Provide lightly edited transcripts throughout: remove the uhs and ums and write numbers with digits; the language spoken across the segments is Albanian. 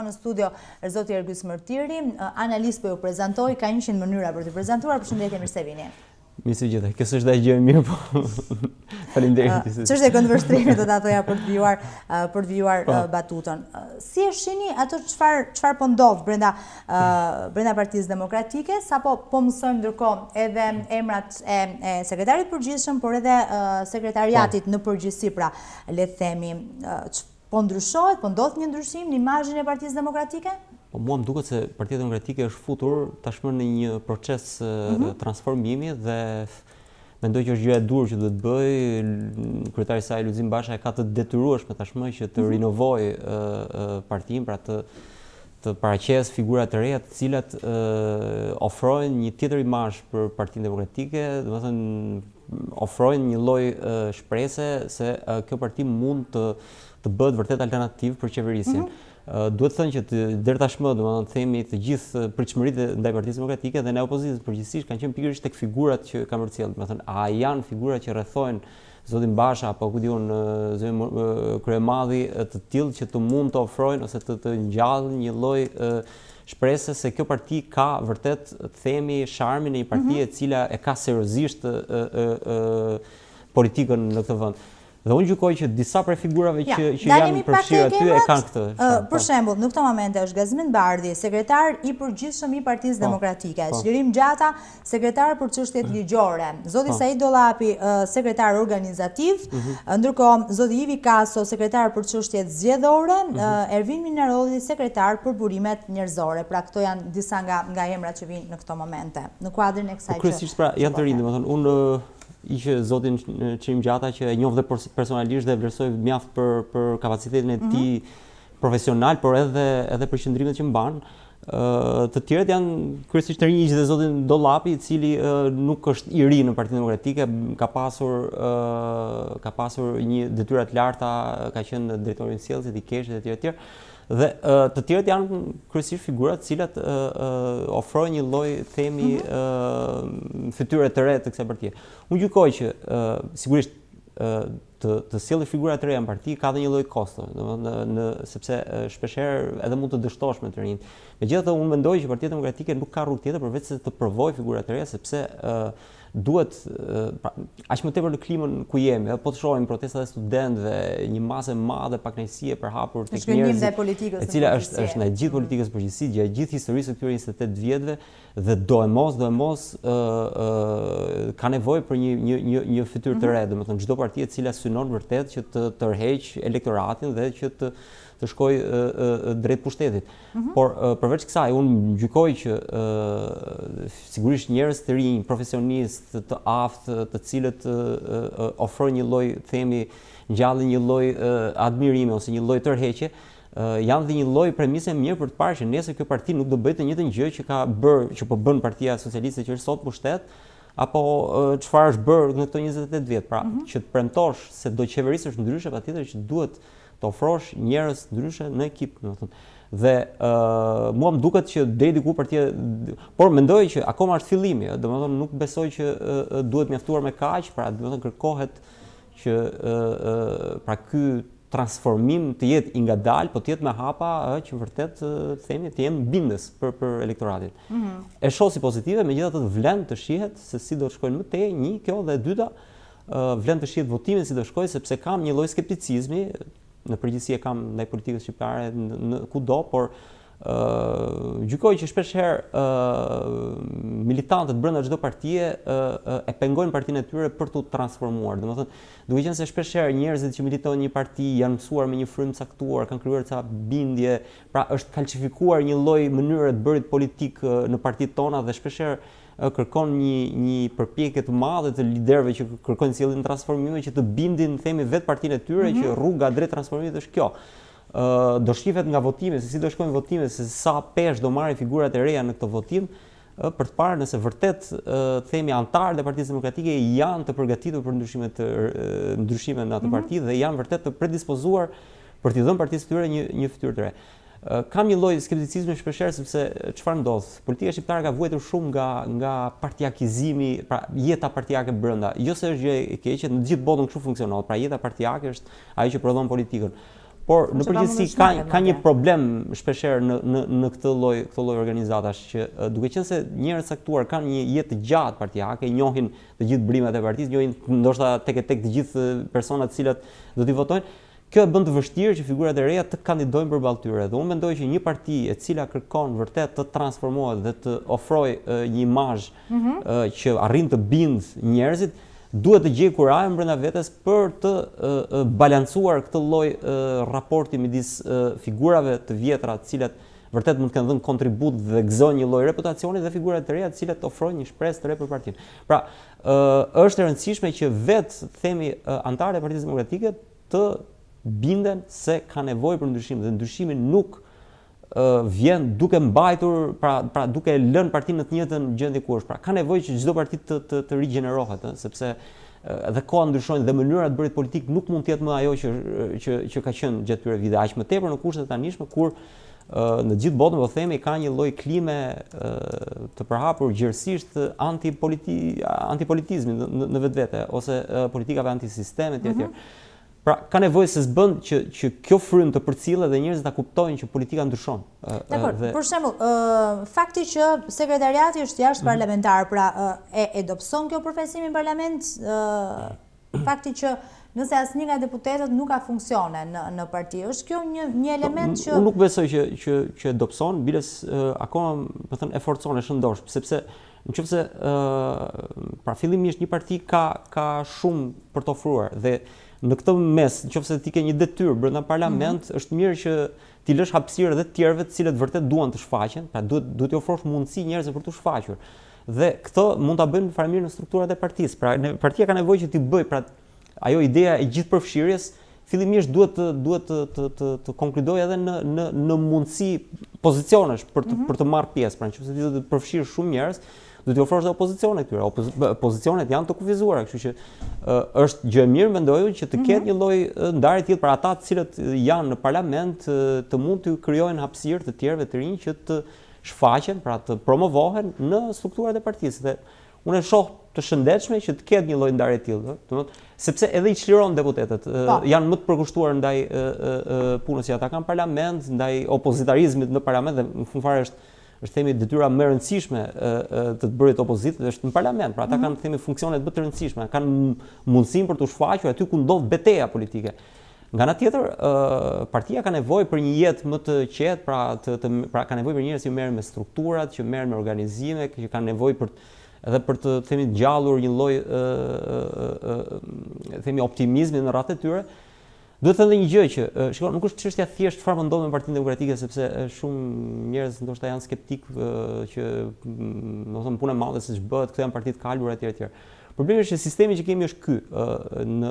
në studio zoti Ergys Mertiri, analist po ju prezantoj, ka 100 mënyra për të prezentuar. Përshëndetje, mirë se vini. Mirë se gjithë. Kjo s'është gjë e mirë, po faleminderit. Çështja e këndvështrimit do ta thoja për të vijuar batutën. Si e shihni ato çfarë po ndodh brenda Partisë Demokratike, sapo po mësojmë ndërkohë edhe emrat e sekretarit përgjithshëm, por edhe sekretariatit në përgjithësi, pra le të themi, po ndryshohet, po ndodh një ndryshim në imazhin e Partisë Demokratike? Po mua më duket se Partia Demokratike është futur tashmë në një proces transformimi dhe mendoj që është gjë e durë që duhet bëj. Kryetari i saj Lulzim Basha ka të detyrueshme tashmë që të rinovojë partinë, pra të paraqes figura të reja të cilat ofrojnë një tjetër imazh për Partinë Demokratike, domethënë ofrojnë një lloj shprese se kjo parti mund të bëhet vërtet alternativë për qeverisjen. Duhet të thënë që deri tashmë, domethënë themi, të gjithë pritshmëritë ndaj Partisë Demokratike dhe ndaj opozitës përgjithsisht kanë qenë pikërisht tek figurat që kanë përcjellë. Domethënë, a janë figura që rrethojnë zotin Basha apo ku diun zotin kryemadhi të tillë që të mund të ofrojnë ose të ngjallin një lloj shprese se kjo parti ka vërtet, themi, sharmin e një partie e cila e ka seriozisht politikën në këtë vend. Dhe unë gjykoj që disa prej figurave që janë përfshirë aty e kanë këtë. Për shembull, në këtë moment është Gazmin Bardhi, sekretar i përgjithshëm i Partisë Demokratike, Çlirim Gjata, sekretar për çështjet ligjore, zoti Said Dollapi, sekretar organizativ, ndërkohë zoti Ivi Kaso, sekretar për çështjet zgjedhore, Ervin Minarolli, sekretar për burimet njerëzore. Pra këto janë disa nga emrat që vijnë në këto momente, në kuadrin e kësaj. Kryesisht pra janë të rinj, domethënë unë ishte zotin Çlirim Gjata që e njoh dhe personalisht dhe vlerësoj mjaft për kapacitetin e tij profesional, por edhe për qëndrimet që mban. Të tjerët janë kryesisht të rinj, dhe zotin Dollapi, i cili nuk është i ri në Partinë Demokratike, ka pasur një detyra të larta, ka qenë drejtori i sjelljes, i keshit e tjerë. Dhe të tjerët janë kryesisht figura të cilat ofrojnë një lloj, themi, fytyre të re të kësaj partie. Unë gjykoj që sigurisht të sjellë figura të reja në parti ka dhe një lloj kosto, sepse shpeshherë edhe mund të dështosh me të rinjt. Megjithatë, unë mendoj që Partia Demokratike nuk ka rrugë tjetër përveç se të provojë figura të reja, sepse duhet aq më tepër në klimën ku jemi, po të shohim protestat e studentëve, një masë e madhe pakënaqësie për hapur tek njerëzit, e cila është ndaj gjithë politikës përgjithësi, gjatë gjithë historisë së këtyre 28 vjetëve, dhe do e mos ka nevojë për një fytyrë të re, domethënë çdo parti e cila synon vërtet që të tërheq elektoratin dhe që të shkoj drejt pushtetit. Por përveç kësaj, unë gjykoj që sigurisht njerëz të rinj, profesionistë, të aftë, të cilët ofrojnë një lloj, themi, ngjallin një lloj admirimi ose një lloj tërheqje, janë dhe një lloj premise mirë për të parë që nesër kjo parti nuk do bëjë të njëjtën gjë që po bën Partia Socialiste që është sot pushtet, apo çfarë është bërë në këto 28 vjet. Pra, që të premtosh se do qeverisësh ndryshe, patjetër që duhet të ofrosh njerëz ndryshe në ekip, domethënë. Dhe mua më duket që deri diku partia, por mendoj që akoma është fillimi, domethënë nuk besoj që duhet mjaftuar me kaq, pra domethënë kërkohet që pra ky transformim të jetë i ngadalë, po të jetë me hapa që vërtet themi të jenë bindës për elektoratin. E shoh si pozitive, megjithatë vlen të shihet se si do të shkojnë më tej, një kjo, dhe e dyta, vlen të shihet votimi si do shkojë, sepse kam një lloj skepticizmi, në përgjithësi e kam ndaj politikës shqiptare në kudo, por gjykoj që shpeshherë militantët brenda çdo partie e pengojnë partinë e tyre për t'u transformuar. Domethënë, duke qenë se shpeshherë njerëzit që militojnë një parti janë mësuar me një frymë caktuar, kanë krijuar ca bindje, pra është kalcifikuar një lloj mënyre të bërit politik në partitë tona dhe shpeshherë kërkon një përpjekje të madhe të liderëve që kërkojnë sjelljen e transformimeve që të bindin, themi, vetë partinë e tyre që rruga drejt transformimit është kjo. Do shifet nga votimi, se si do shkojnë votime, se sa pesh do marrin figurat e reja në këtë votim, për të parë nëse vërtet themi antarët e Partisë Demokratike janë të përgatitur për ndryshime në atë parti dhe janë vërtet të predispozuar për t'i dhënë partisë tyre një fytyrë të re. Kam një lloj skepticizmi shpeshherë sepse çfarë ndodh? Politika shqiptare ka vuajtur shumë nga partiakizimi, pra jeta partiake brenda. Jo se është gjë e keqe, në gjithë botën kështu funksionon. Pra jeta partiake është ajo që prodhon politikën. Por në përgjithësi ka një problem shpeshherë në këtë lloj organizatash që duke qenë se njerëz caktuar kanë një jetë të gjatë partijake, njohin të gjithë brimat e partisë, njohin ndoshta tek të gjithë personat të cilët do t'i votojnë. Kjo e bën të vështirë që figurat e reja të kandidojnë përballë tyre. Dhe unë mendoj që një parti e cila kërkon vërtet të transformohet dhe të ofrojë një imazh që arrin të bindë njerëzit, duhet të gjejë kurajën brenda vetes për të balancuar këtë lloj raporti midis figurave të vjetra, të cilat vërtet mund të kenë dhënë kontribut dhe gëzojnë një lloj reputacioni dhe figurat të reja të cilat ofrojnë një shpresë të re për partinë. Pra, është e rëndësishme që vetë themi antarët e Partisë Demokratike të binden se ka nevojë për ndryshim dhe ndryshimi nuk vjen duke mbajtur, pra duke lënë partinë në të njëjtën gjendje ku është. Pra ka nevojë që çdo parti të rigjenerohet, sepse dhe koha ndryshojnë dhe mënyra e bërit politik nuk mund të jetë më ajo që ka qenë gjatë këtyre viteve, aq më tepër në kushtet e tanishme kur në gjithë botën po themi ka një lloj klime të përhapur gjerësisht antipolitizmi në vetvete ose politikave antisisteme etj. Pra, ka nevojë se s'bën që kjo frym të përcillet dhe njerëzit ta kuptojnë që politika ndryshon. Dakor, për shembull, fakti që sekretariati është jashtë parlamentar, pra e dobëson kjo përfaqësimin në parlament, fakti që nëse asnjë nga deputetët nuk ka funksione në parti, është kjo një element që unë nuk besoj që dobëson, biles akoma, më thënë, e forcon, e shëndosh, sepse nëse pra fillimisht një parti ka shumë për të ofruar dhe në këtë mes, nëse ti ke një detyrë brenda parlament, është mirë që ti lësh hapësirë edhe të tjerëve të cilët vërtet duan të shfaqen, pra duhet t'i ofrosh mundësi njerëzve për të shfaqur. Dhe këtë mund ta bëjnë fare mirë në strukturat e partisë. Pra partia ka nevojë që ti bëj, pra ajo ideja e gjithë përfshirjes fillimisht duhet të konkludojë edhe në mundësi pozicionesh për të marrë pjesë. Pra nëse ti do të përfshirësh shumë njerëz, do t'i ofrosh dhe opozicione këtyre. Opozicionet janë të kufizuara, kështu që është gjë e mirë mendoj që të ketë një lloj ndarje tillë për ata të cilët janë në parlament të mund të krijojnë hapësirë të tjerëve të rinj që të shfaqen, pra të promovohen në strukturat e partisë. Dhe unë e shoh të shëndetshme që të ketë një lloj ndarje të tillë, domethënë sepse edhe i çliron deputetët, janë më të përkushtuar ndaj punës që ata kanë në parlament, ndaj opozitarizmit në parlament dhe në fund fare është themi detyra më e rëndësishme të bërit opozitë është në parlament. Pra ata kanë themi funksionet më të rëndësishme, kanë mundësinë për të shfaqur aty ku ndodh betejë politike. Nga ana tjetër, partia ka nevojë për një jetë më të qetë, pra ka nevojë për njerëz që merren me strukturat, që merren me organizime, që kanë nevojë edhe për të themi gjallur një lloj themi optimizmi në radhët e tyre. Duhet të thënë një gjë që shikoj, nuk është çështja thjesht çfarë ndodh me Partinë Demokratike, sepse shumë njerëz ndoshta janë skeptik që domethënë punë e madhe siç bëhet, këto janë partitë kalbura etj. Problemi është që sistemi që kemi është ky,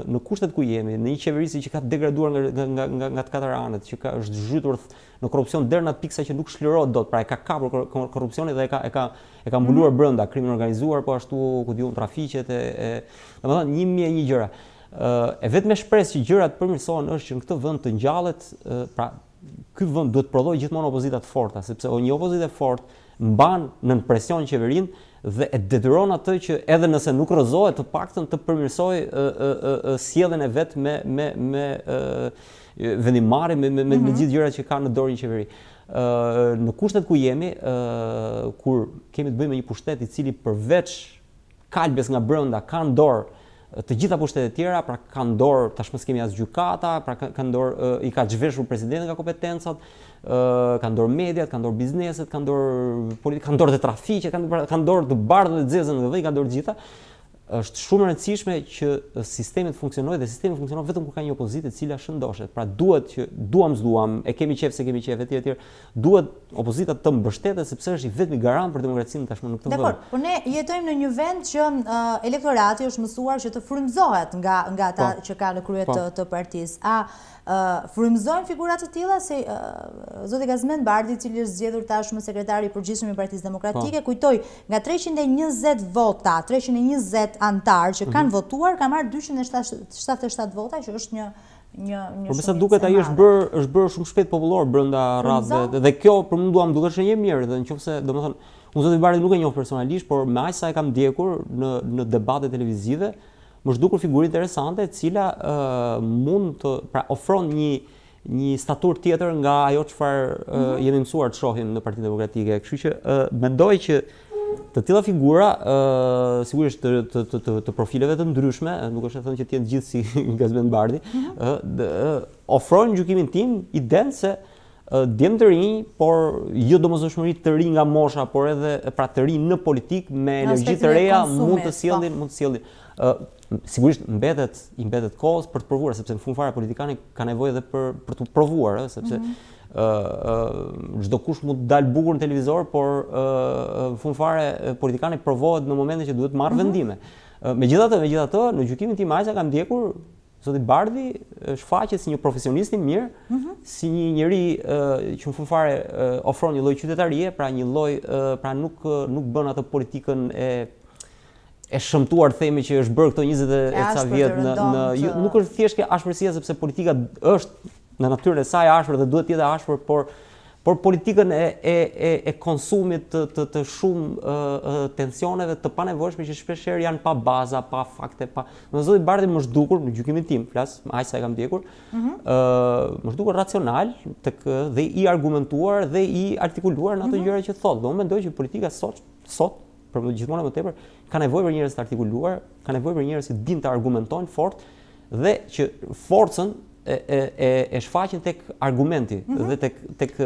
në kushtet ku jemi, në një qeverisi që ka degraduar nga të katër anët, që është zhytur në korrupsion deri në atë pikë sa që nuk shlirohet dot, pra e ka kapur korrupsioni dhe e ka mbuluar brenda krimin organizuar, po ashtu ku diun trafiqet domethënë 1001 gjëra. E vetme shpresë që gjërat përmirësohen është që në këtë vend të ngjallet, pra ky vend duhet prodhojë gjithmonë opozita të forta, sepse një opozitë e fortë mban nën presion qeverinë dhe e detyron atë që edhe nëse nuk rrëzohet të paktën të përmirësojë sjelljen e vet me vendimarrje me gjithë gjërat që ka në dorë një qeveri. Në kushtet ku jemi, kur kemi të bëjmë me një pushtet i cili përveç kalbes nga brenda ka në dorë të gjitha pushtetet e tjera, pra ka në dorë tashmë s'kemi as gjykata, pra ka në dorë i ka zhveshur presidenti nga kompetencat, ka në dorë mediat, ka në dorë bizneset, ka në dorë politika, ka në dorë të trafiqet, ka në dorë të bardhën dhe të zezën dhe ka në dorë gjitha. Është shumë e rëndësishme që sistemi të funksionojë dhe sistemi funksionon vetëm kur ka një opozitë e cila shëndoshet. Pra duhet që duam s'duam, e kemi qef se kemi qef etj. Duhet opozita të mbështetet sepse është i vetmi garant për demokracinë tashmë në këtë vend. Dakor, por ne jetojmë në një vend që elektorati është mësuar që të frymëzohet nga ata që ka në krye të partisë. Frymëzojnë figura të tilla si zoti Ergys Mertiri, i cili është zgjedhur tashmë sekretari i përgjithshëm i Partisë Demokratike, kujtoj, nga 320 vota, 320 antar që kanë votuar, ka marrë 277 vota, që është një por me sa duket ai është bërë shumë shpejt popullor brenda radhëve dhe kjo për mua duam duket shenjë mirë dhe nëse domethënë unë zoti Bardhi nuk e njoh personalisht, por me aq sa e kam ndjekur në debate televizive, më zhdukur figurë interesante e cila mund të ofron një staturë tjetër nga ajo çfarë jemi mësuar të shohim në Partinë Demokratike. Kështu që mendoj që të tilla figura, sigurisht të profileve të ndryshme, nuk është e thënë që të jenë gjithë si Gazmend Bardhi, ofrojnë gjykimin tim idenë se djemë të rinj, por jo domosdoshmëri të rinj nga mosha, por edhe pra të rinj në politik me energji të reja mund të sjellin. Sigurisht i mbetet kohës për të provuar, sepse në fund fare politikani ka nevojë edhe për të provuar, sepse çdo kush mund të dalë bukur në televizor, por në fund fare politikani provohet në momentin që duhet të marrë vendime. Megjithatë, në gjykimin tim aq kam ndjekur zoti Bardhi shfaqet si një profesionist i mirë, si një njeri që në fund fare ofron një lloj qytetarie, pra një lloj pra nuk bën atë politikën e shëmtuar, themi që është bërë këto 20 e ca vjet nuk është thjesht ke ashpërsia, sepse politika është në natyrën e saj ashpër dhe duhet të jetë ashpër, por politikën e konsumit të shumë tensioneve të panevojshme që shpeshherë janë pa baza, pa fakte, pa. Në zoti Bardhi më zhdukur në gjykimin tim, flas, aq sa e kam ndjekur, më zhdukur racional dhe i argumentuar dhe i artikuluar në ato gjëra që thotë. Dhe unë mendoj që politika sot për gjithmonë më tepër ka nevojë për njerëz të artikuluar, ka nevojë për njerëz që dinë të argumentojnë fort dhe që forcën e shfaqin tek argumenti dhe tek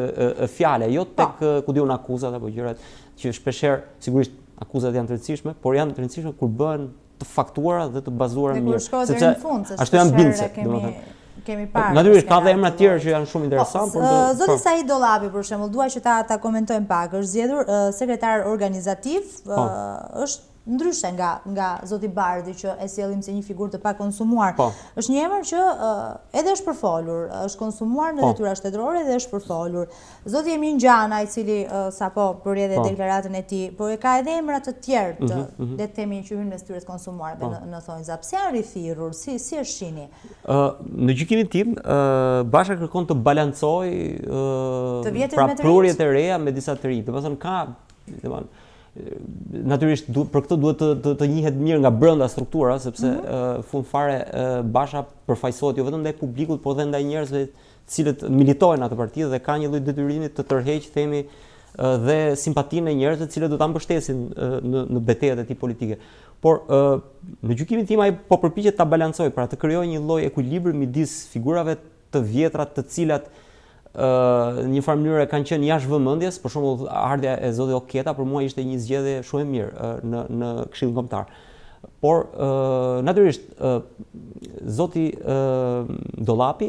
fjala, jo tek ku diun akuzat apo gjërat që shpeshherë sigurisht akuzat janë të rëndësishme, por janë të rëndësishme kur bëhen të faktuara dhe të bazuara mirë, sepse ashtu janë bindse, domethënë. Kemi parë. Natyrisht ka dhe emra të tjerë që janë shumë interesantë, Zoti Said Dollapi për shembull, dua që ta komentojmë pak. Është zgjedhur sekretar organizativ, është ndryshe nga zoti Bardhi që e sjellim si një figurë të pakonsumuar. Është një emër që edhe është përfolur, është konsumuar në detyra shtetërore dhe është përfolur. Zoti Emin Gjana, i cili sapo përrjedhë deklaratën e tij, por e ka edhe emra të tjerë le të themi që hyn mes tyre të konsumuarve në thonjza. Pse janë rithirur? Si është shihni? Në gjykimin tim, Basha kërkon të balancojë pra prurjet e reja me disa të rinj. Domethënë natyrisht për këtë duhet të njihet mirë nga brenda struktura, sepse fund fare Basha përfaqësohet jo vetëm ndaj publikut, por edhe ndaj njerëzve të cilët militojnë atë parti dhe ka një lloj detyrimi të tërheqë themi dhe simpatinë e njerëzve të cilët do ta mbështesin në betejat e tij politike. Por në gjykimin tim ai po përpiqet ta balancojë, pra të krijojë një lloj ekuilibri midis figurave të vjetra të cilat në një farë mënyrë kanë qenë jashtë vëmendjes. Për shembull, ardha e zotit Oketa për mua ishte një zgjedhje shumë e mirë në Këshillin Kombëtar. Por natyrisht zoti Dollapi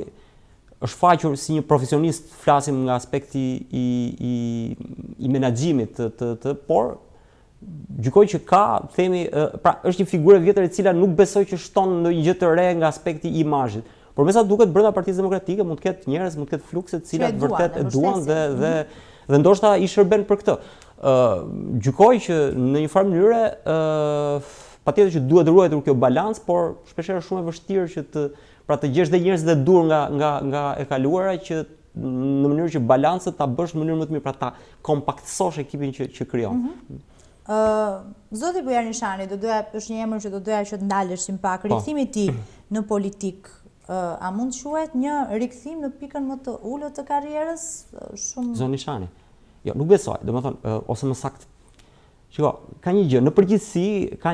është faqur si një profesionist, flasim nga aspekti i menaxhimit por gjykoj që ka, themi, pra është një figurë e vjetër e cila nuk besoj që shton ndonjë gjë të re nga aspekti i imazhit. Por me sa duket brenda Partisë Demokratike mund të ketë njerëz, mund të ketë flukse të cilat vërtet e duan dhe ndoshta i shërben për këtë. Gjykoj që në një farë mënyre patjetër që duhet ruajtur kjo balancë, por shpeshherë shumë e vështirë që të gjesh dhe njerëz të dur nga e kaluara që në mënyrë që balancën ta bësh në mënyrë më të mirë, pra ta kompaktësosh ekipin që krijon. Zoti Bujarnishani, është një emër që do doja që të ndaleshim pak. Rikthimi i tij në politik, a mund të quhet një rikthim në pikën më të ulët të karrierës? Zoti Nishani. Jo, nuk besoj, domethënë ose më saktë. Shiko, ka një gjë, në përgjithësi ka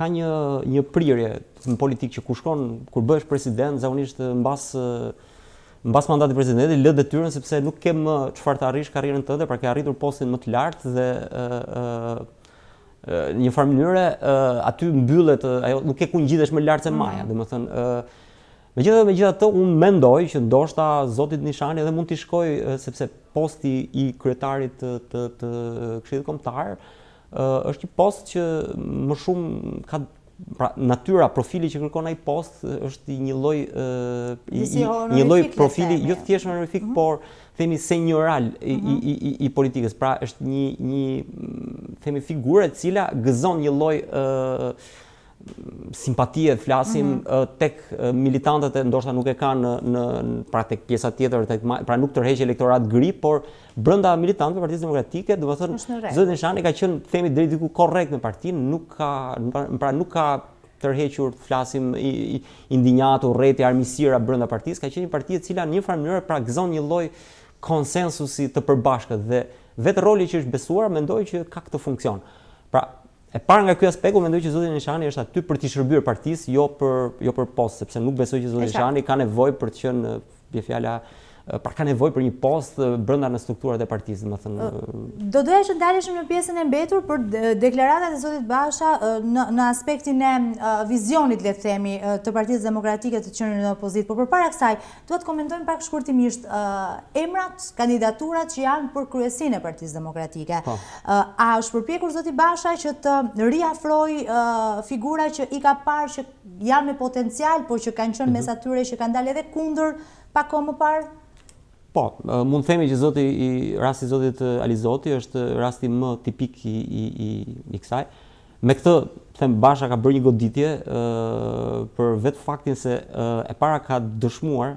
një prirje në politikë që kur bëhesh president, zakonisht mbas mandatit presidentit lë detyrën sepse nuk ke më çfarë të arrish karrierën tënde, pra ke arritur postin më të lartë dhe në një farë mënyre aty mbyllet ajo, nuk ke ku ngjitesh më lart se maja, domethënë megjithatë unë mendoj që ndoshta zoti Nishani edhe mund t'i shkojë, sepse posti i kryetarit të Këshillit Kombëtar është një post që më shumë ka, pra natyra, profili që kërkon ai post është një lloj profili jo thjesht honorifik, por themi senioral i politikës. Pra është një themi figurë e cila gëzon një lloj simpatie, flasim tek militantët e ndoshta nuk e kanë pra tek pjesa tjetër, pra nuk tërheq elektorat gri, por brenda militantëve të Partisë Demokratike, domethënë zoti Nishani ka qenë themi deri diku korrekt në partinë, nuk ka tërhequr, të flasim indinjat, urrëti, armiqësira brenda partisë, ka qenë një parti e cila në një farë mënyrë pra gëzon një lloj konsensusi të përbashkët dhe vetë roli që është besuar mendoj që ka këtë funksion. Pra, e para nga ky aspekt, mendoj që zoti Nishani është aty për t'i shërbyer partisë, jo për post, sepse nuk besoj që zoti Nishani ka nevojë për të qenë fjala pra ka nevojë për një post brenda në strukturat e partisë, domethënë. Doja që ndaleshim në pjesën e mbetur për deklaratat e zotit Basha në aspektin e vizionit, le të themi, të Partisë Demokratike të qenë në opozitë. Por përpara kësaj, duhet komentojmë pak shkurtimisht emrat, kandidaturat që janë për kryesinë e Partisë Demokratike. A është përpjekur zoti Basha që të riafrojë figura që i ka parë që janë me potencial, por që kanë qenë mes atyre që kanë dalë edhe kundër pak kohë më parë? Po, mund të themi që rasti i zotit Alizoti është rasti më tipik i kësaj. Me këtë, them, Basha ka bërë një goditje për vetë faktin se e para ka dëshmuar,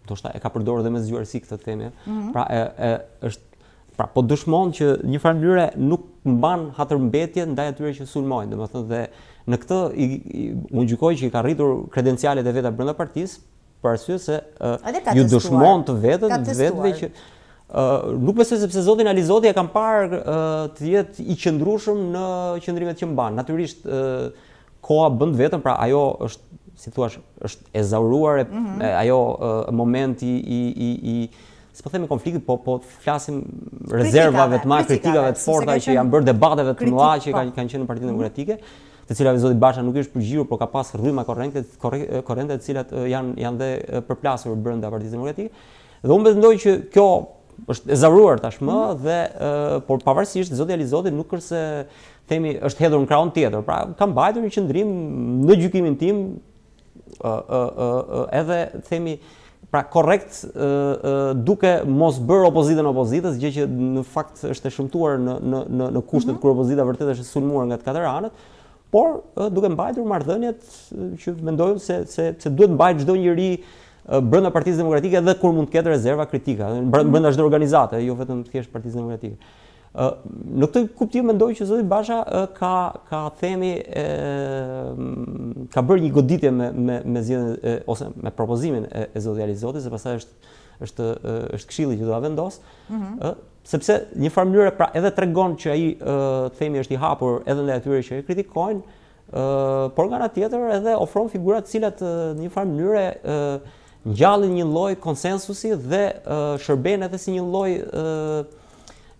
ndoshta e ka përdorur edhe me zgjuarsi këtë temë. Pra po dëshmon që një farë mënyre nuk mban hatërmbetje ndaj atyre që sulmojnë, domethënë, dhe në këtë unë gjykoj që i ka rritur kredencialet e veta brenda partisë, për arsye se ju dëshmon të vetëve që nuk besoj sepse zotin Alizoti e kam parë të jetë i qëndrueshëm në qëndrimet që mban. Natyrisht koha bën vetëm, pra ajo është, si thua, është e zauruar, ajo momenti s'po themi konfliktit, po flasim rezervave të mëdha, kritikave të forta që janë bërë debateve të mëdha që kanë qenë në Partinë Demokratike, të cilave zoti Basha nuk është përgjigjur, por ka pas rryma korrente të cilat janë dhe përplasur brenda Partisë Demokratike. Dhe unë mendoj që kjo është e zavruar tashmë dhe por pavarësisht zoti Alizoti nuk është se themi është hedhur në krahun tjetër. Pra ka mbajtur një qëndrim në gjykimin tim edhe themi pra korrekt duke mos bërë opozitën opozitës, gjë që në fakt është e shëmtuar në kushtet kur opozita vërtet është sulmuar nga të katër anët. Por duke mbajtur marrëdhëniet që mendoj se duhet mbajtur çdo njeri brenda Partisë Demokratike edhe kur mund të ketë rezerva kritika, brenda çdo organizate, jo vetëm thjesht Partisë Demokratike. Në këtë kuptim mendoj që zoti Basha ka themi ka bërë një goditje me zgjedhjen ose me propozimin e zotit Alizotit, se pastaj është këshilli që do ta vendos. Sepse një farë mënyrë pra edhe tregon që ai themi është i hapur edhe ndaj atyre që e kritikojnë, por nga ana tjetër edhe ofron figura të cilat në një farë mënyrë ngjallin një lloj konsensusi dhe shërben edhe si një lloj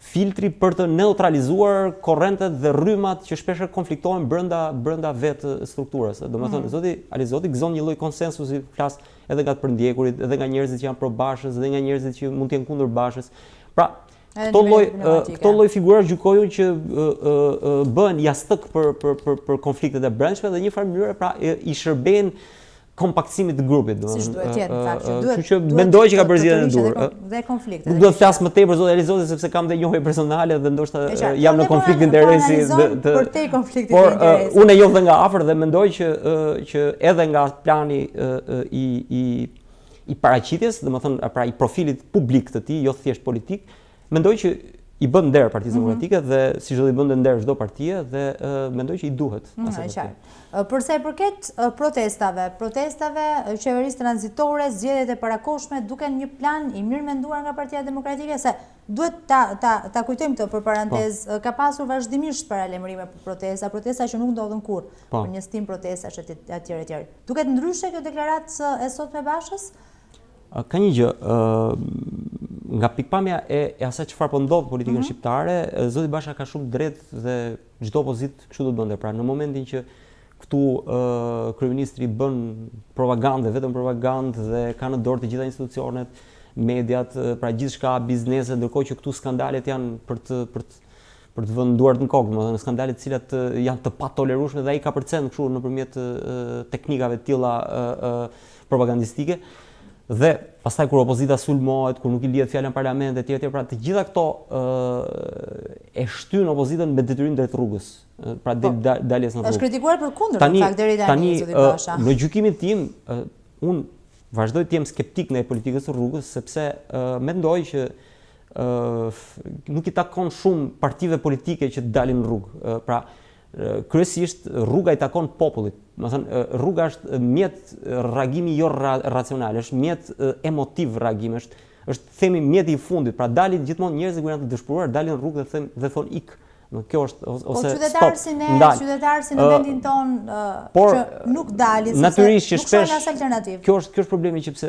filtri për të neutralizuar korrentet dhe rrymat që shpesh konfliktojnë brenda vetë strukturës. Domethënë zoti Alizoti gëzon një lloj konsensusi, flas edhe nga të përndjekurit, edhe nga njerëzit që janë pro Bashës, edhe nga njerëzit që mund të jenë kundër Bashës. Pra këto lloj figura gjykojnë që bëhen jastëk për konfliktet e brendshme dhe një farë mënyrë pra i shërben kompaktësimit të grupit, siç duhet të jetë në fakt, që duhet mendoj që ka bërë zgjedhjen e dur. Dhe konflikte. Nuk do të flas më tepër zoti Alizoti sepse kam dhe njohje personale dhe ndoshta jam në konflikt interesi për te konfliktit të interesi. Por unë e njoh dhe nga afër dhe mendoj që edhe nga plani i paraqitjes, domethënë pra i profilit publik të tij, jo thjesht politik, mendoj që i bën nder Partisë Demokratike dhe siç do i bënte nder çdo partie dhe mendoj që i duhet asaj partie. Për sa i përket protestave qeverisë tranzitore, zgjedhjet e parakohshme duken një plan i mirë menduar nga Partia Demokratike, se duhet ta kujtojmë këtë për parantezë, ka pasur vazhdimisht paralemrime për protesta që nuk ndodhen kurrë, për një stim protestash etj. Duket ndryshe kjo deklaratë e sotme Bashës? Ka një gjë, nga pikpamja e asaj çfarë po ndodh politikën shqiptare, zoti Basha ka shumë drejt dhe çdo opozitë kështu do të bënte. Pra në momentin që këtu kryeministri bën propagandë, vetëm propagandë dhe ka në dorë të gjitha institucionet, mediat, pra gjithçka, biznese, ndërkohë që këtu skandalet janë për të vënë duart në kokë, domethënë skandale të cilat janë të patolerueshme dhe ai ka përcjell kështu nëpërmjet teknikave të tilla propagandistike. Dhe pastaj kur opozita sulmohet, kur nuk i lihet fjala në parlament etj, pra të gjitha këto e shtyn opozitën me detyrim drejt rrugës. Pra daljes në rrugë. Është kritikuar për kundër në fakt deri tani zoti Basha. Në gjykimin tim, unë vazhdoj të jem skeptik ndaj politikës së rrugës sepse mendoj që nuk i takon shumë partive politike që dalin në rrugë. Pra kryesisht rruga i takon popullit. Do të thënë rruga është mjet reagimi jo racional, është mjet emotiv reagimi, është themi mjeti i fundit. Pra dalin gjithmonë njerëzit kur janë të dëshpëruar, dalin në rrugë dhe thonë ik. Kjo është ose qytetarë si në vendin ton që nuk dalin, natyrisht që nuk shohin as alternativë. Kjo është problemi që pse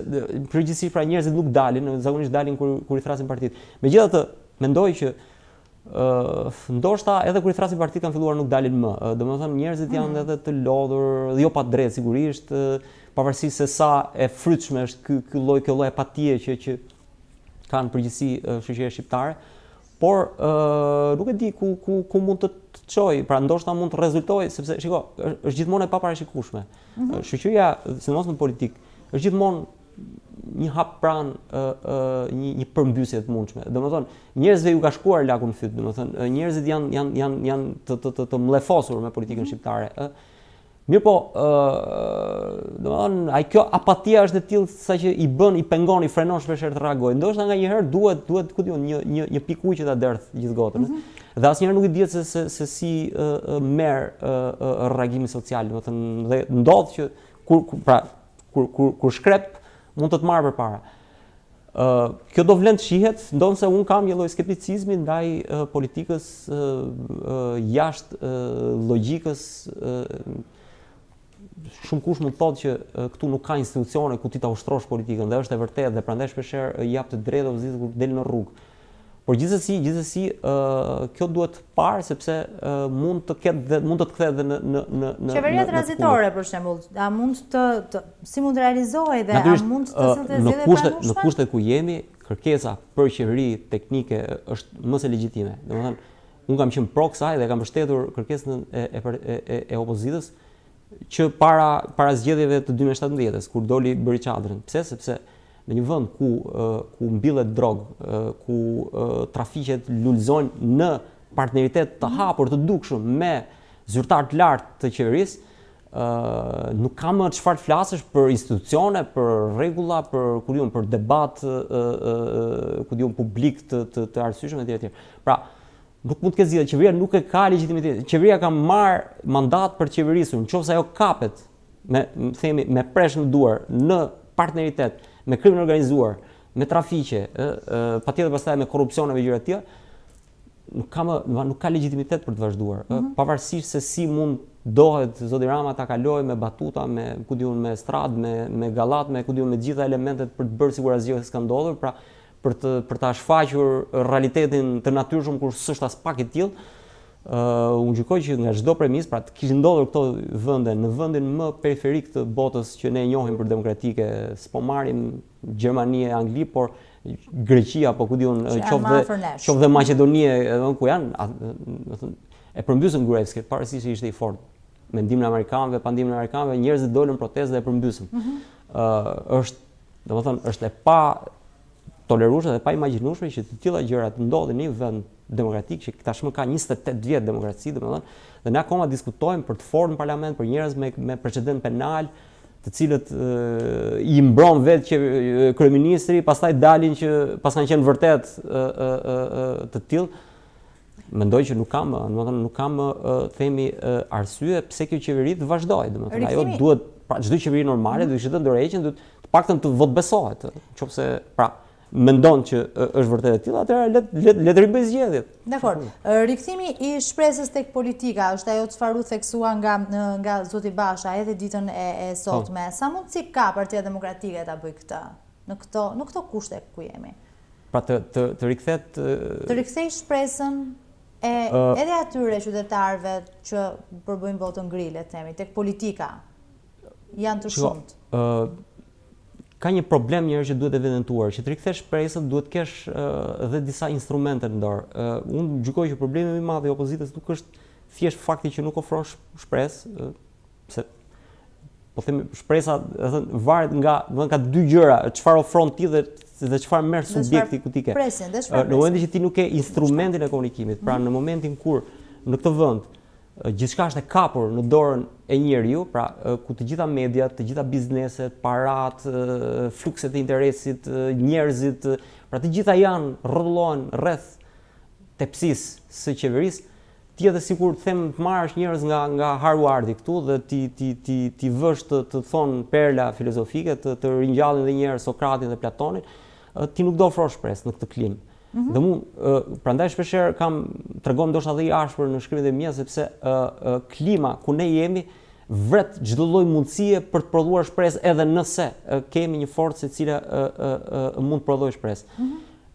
përgjithsisht pra njerëzit nuk dalin, zakonisht dalin kur i thrasin partitë. Megjithatë, mendoj që ndoshta edhe kur i thrasin partitë kanë filluar nuk dalin më. Domethënë njerëzit janë edhe të lodhur, jo pa drejt sigurisht, pavarësisht se sa e frytshme është ky lloj apatie që kanë përgjithësi shoqëria shqiptare. Por nuk e di ku mund të çojë, pra ndoshta mund të rezultojë sepse shiko, është gjithmonë e paparashikueshme. Shoqëria, sidomos në politik, është gjithmonë një hap pranë një përmbysje të mundshme. Domethënë, njerëzve ju ka shkuar laku në fyt, domethënë, njerëzit janë të mllefosur me politikën shqiptare. Mirë po, domethënë, kjo apatia është e tillë sa që i pengon, i frenon shpeshherë të reagojë. Ndoshta nganjëherë duhet ku diun një pikë ujë që ta derdh gjithë gotën. Dhe asnjëherë nuk i dihet se si merr reagimi social, domethënë, dhe ndodh që kur shkrep mund të marrë përpara. Kjo do vlen të shihet, ndonse unë kam një lloj skepticizmi ndaj politikës jashtë logjikës. Shumë kush mund të thotë që këtu nuk ka institucione ku ti ta ushtrosh politikën, dhe është e vërtetë, dhe prandaj shpeshherë jap të drejtë opozitës kur del në rrugë. Por gjithsesi kjo duhet parë sepse mund të kthehet edhe në qeveria tranzitore për shembull, a mund si mund të realizohej dhe a mund të sillte zgjedhje pranueshme? Në kushtet ku jemi, kërkesa për qeveri teknike është më se legjitime. Domethënë, unë kam qenë pro kësaj dhe kam mbështetur kërkesën e opozitës që para zgjedhjeve të 2017-s, kur doli bëri çadrën. Pse? Sepse në një vend ku mbillet drogë, ku trafiqet lulëzojnë në partneritet të hapur, të dukshëm me zyrtar të lartë të qeverisë, nuk ka më çfarë të flasësh për institucione, për rregulla, për debat publik të arsyeshëm etj. Pra, nuk mund të ketë zgjidhje. Qeveria nuk e ka legjitimitet. Qeveria ka marrë mandat për të qeverisur. Nëse ajo kapet me presh në duar në partneritet me krimin organizuar, me trafiqe, patjetër pastaj me korrupsione me gjëra të tilla, nuk ka legjitimitet për të vazhduar. Pavarësisht se si mund dohet zoti Rama ta kalojë me batuta, me stradë, me gallat, me gjitha elementet për të bërë sikur asgjë s'ka ndodhur, pra për ta shfaqur realitetin të natyrshëm kur s'është as pak i tillë. Unë gjykoj që nga çdo premis, pra të kishin ndodhur këto vende në vendin më periferik të botës që ne e njohim për demokratike, s'po marrim Gjermani e Angli, por Greqia, po ku diun, qoftë dhe Maqedonia, ku janë, e përmbysën Gruevski, pavarësisht se ishte i fortë. Me ndihmën e amerikanëve, pa ndihmën e amerikanëve, njerëzit dolën protestë dhe e përmbysën. Është e pa tolerueshme dhe pa imagjinueshme që të tilla gjëra të ndodhin në një vend demokratik që tashmë ka 28 vjet demokraci, domethënë, dhe ne akoma diskutojmë për të fortë në parlament për njerëz me precedent penal, të cilët i mbron vetë që kryeministri, pastaj dalin që pas kanë qenë vërtet të tillë. Mendoj që nuk kam themi arsye pse kjo qeveri të vazhdojë, domethënë ajo duhet, pra çdo qeveri normale duhet të ndërheqen, duhet të paktën të votbesohet, nëse pra mendon që është vërtet e tillë, atëherë le të ribëj zgjedhjet. Dakor. Rikthimi i shpresës tek politika është ajo çfarë u theksua nga zoti Basha edhe ditën e sotme. Sa mundësi ka Partia Demokratike ta bëjë këtë në këto kushte ku jemi? Pra të rikthej shpresën edhe atyre qytetarëve që përbëjnë votën gri, le të themi, tek politika. Janë të shumtë. Ka një problem që duhet evidentuar, që të rikthesh shpresën duhet kesh edhe disa instrumente në dorë. Unë gjykoj që problemi më i madh i opozitës nuk është thjesht fakti që nuk ofron shpresë, se po them shpresa, varet nga dy gjëra, çfarë ofron ti dhe çfarë merr subjekti ku ti ke. Në momentin që ti nuk ke instrumentin e komunikimit, pra në momentin kur në këtë vend gjithçka është e kapur në dorën e njeriu, pra ku të gjitha mediat, të gjitha bizneset, parat, flukset e interesit, njerëzit, pra të gjitha rrotullohen rreth tepsisë së qeverisë, Tjetë sikur të them të marrësh njerëz nga Harvardi këtu dhe ti vësh të thonë perla filozofike, të ringjallin dhe njerëz Sokratin dhe Platonin, ti nuk do ofrosh shpresë në këtë klimë. Dhe prandaj shpeshherë tregon ndoshta edhe i ashpër në shkrimet e mia sepse klima ku ne jemi vret çdo lloj mundësie për të prodhuar shpresë edhe nëse kemi një forcë e cila mund të prodhojë shpresë.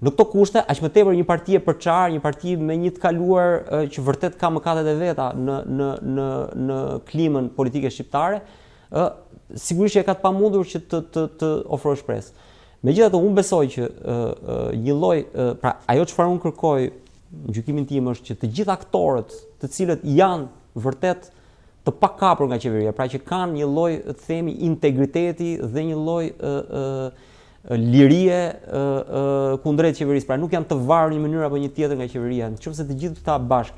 Në këto kushte, aq më tepër një parti e përçar, një parti me një të kaluar që vërtet ka mëkatet e veta në klimën politike shqiptare, sigurisht e ka të pamundur që të ofrojë shpresë. Megjithatë, unë besoj që një lloj, pra ajo çfarë unë kërkoj në gjykimin tim është që të gjithë aktorët, të cilët janë vërtet të pakapur nga qeveria, pra që kanë një lloj të themi integriteti dhe një lloj lirie kundrejt qeverisë, pra nuk janë të varur një mënyrë apo një tjetër nga qeveria. Nëse të gjithë këta bashkë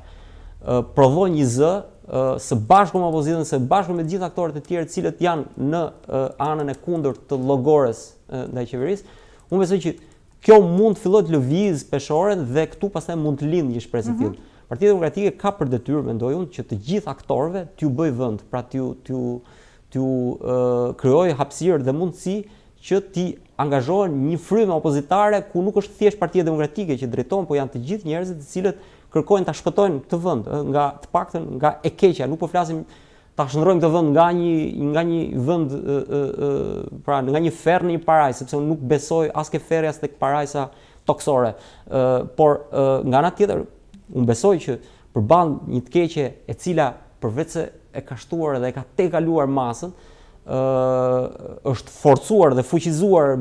prodhojnë një zë, së bashku me opozitën, së bashku me të gjithë aktorët e tjerë të cilët janë në anën e kundërt të llogores ndaj qeverisë, unë besoj që kjo mund të fillojë të lëvizë peshore dhe këtu pastaj mund të lindë një shpresë e tillë. Partia Demokratike ka për detyrë, mendoj unë, që të gjithë aktorëve t'ju bëj vend, pra t'ju krijojë hapësirë dhe mundësi që ti angazhohen një frymë opozitare ku nuk është thjesht Partia Demokratike që drejton, po janë të gjithë njerëzit të cilët kërkojnë ta shpëtojnë këtë vend, nga të paktën nga e keqja, nuk po flasim ta shndrojmë këtë vend nga një vend pra nga një ferr në një paraj, sepse unë nuk besoj as ke ferri as tek parajsa toksore, por nga ana tjetër unë besoj që përballë një të keqe e cila përveç se e ka shtuar dhe e ka tejkaluar masën, është forcuar dhe fuqizuar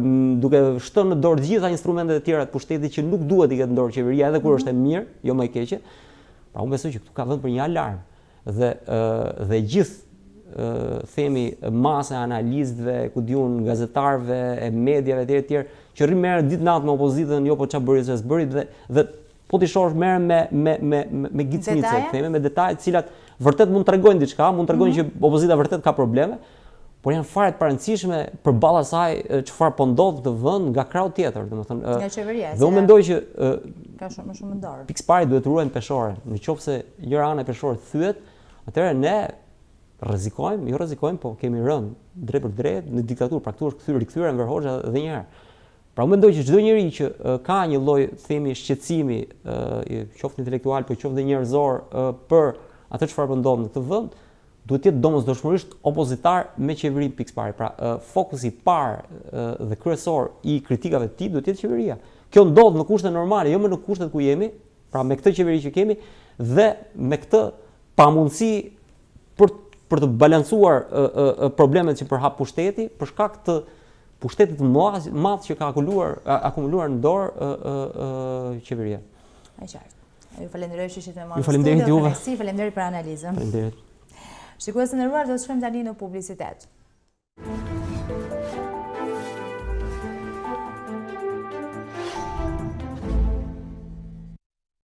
duke shtënë në dorë gjitha instrumentet e tjera të pushtetit që nuk duhet i ketë në dorë qeveria edhe kur është e mirë, jo më e keqe. Pra unë besoj që këtu ka vend për një alarm dhe gjithë themi masa e analistëve, ku diun gazetarëve, e mediave e tjerë që rrin merren ditë natë me opozitën, jo po ç'a bëri se s'bëri dhe po ti shohësh merren me gicnice, themi me detaje të cilat vërtet mund tregojnë diçka, mund tregojnë që opozita vërtet ka probleme, por janë fare të parëndësishme përballë asaj çfarë po ndodh këtë vend nga krau tjetër, domethënë. Nga qeveria. Dhe unë mendoj që ka shumë më shumë në dorë. Pikëpari duhet ruajmë peshore. Nëse njëra anë e peshore thyet, atëherë ne rrezikojmë, po kemi rënë drejt për drejt në diktaturë, pra këtu është rikthyer Enver Hoxha edhe një herë. Pra unë mendoj që çdo njeri që ka një lloj themi shqetësimi, qoftë intelektual, po qoftë njerëzor për atë çfarë po ndodh në këtë vend, duhet të jetë domosdoshmërisht opozitar me qeverinë pikëpari. Pra fokusi i parë dhe kryesor i kritikave të tij duhet të jetë qeveria. Kjo ndodh në kushte normale, jo më në kushtet ku jemi, pra me këtë qeveri që kemi dhe me këtë pamundësi për të balancuar problemet që përhap pushteti për shkak të pushtetit të madh që ka akumuluar në dorë qeveria. Ai qartë. Ju falenderoj që ishit me mua. Ju falenderoj juve. Faleminderit për analizën. Faleminderit. Shikues të nderuar, do të shkojmë tani në publicitet.